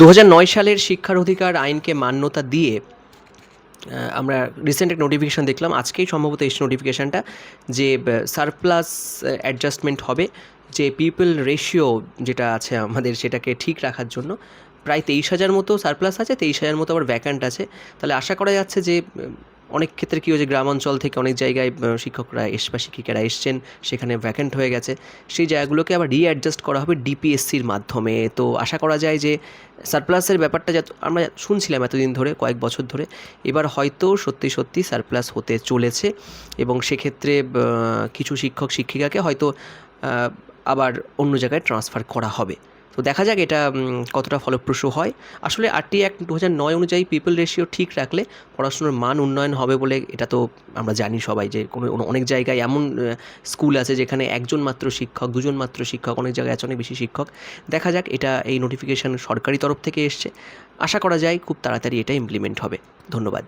2009 সালের শিক্ষার অধিকার আইনকে মান্যতা দিয়ে আমরা রিসেন্ট একটা নোটিফিকেশান দেখলাম, আজকেই সম্ভবত এসছে নোটিফিকেশানটা, যে সারপ্লাস অ্যাডজাস্টমেন্ট হবে, যে পিপল রেশিও যেটা আছে আমাদের সেটাকে ঠিক রাখার জন্য। প্রায় 23,000 মতো সারপ্লাস আছে, 23,000 মতো আবার ভ্যাকান্ট আছে। তাহলে আশা করা যাচ্ছে যে অনেক ক্ষেত্রে কী হয়েছে, গ্রামাঞ্চল থেকে অনেক জায়গায় শিক্ষকরা বা শিক্ষিকারা এসছেন, সেখানে ভ্যাকেন্ট হয়ে গেছে, সেই জায়গাগুলোকে আবার রিঅ্যাডজাস্ট করা হবে ডিপিএসসির মাধ্যমে। তো আশা করা যায় যে সারপ্লাসের ব্যাপারটা যত আমরা শুনছিলাম এতদিন ধরে, কয়েক বছর ধরে, এবার হয়তো সত্যি সত্যি সারপ্লাস হতে চলেছে, এবং সেক্ষেত্রে কিছু শিক্ষক শিক্ষিকাকে হয়তো আবার অন্য জায়গায় ট্রান্সফার করা হবে। তো দেখা যাক এটা কতটা ফলপ্রসূ হয়। আসলে আরটি অ্যাক্ট 2009 অনুযায়ী পিপল রেশিও ঠিক রাখলে পড়াশুনোর মান উন্নয়ন হবে বলে এটা তো আমরা জানি সবাই, যে অনেক জায়গায় এমন স্কুল আছে যেখানে একজন মাত্র শিক্ষক, দুজন মাত্র শিক্ষক, অনেক জায়গায় আছে অনেক বেশি শিক্ষক। দেখা যাক, এটা এই নোটিফিকেশান সরকারি তরফ থেকে এসছে, আশা করা যায় খুব তাড়াতাড়ি এটা ইমপ্লিমেন্ট হবে। ধন্যবাদ।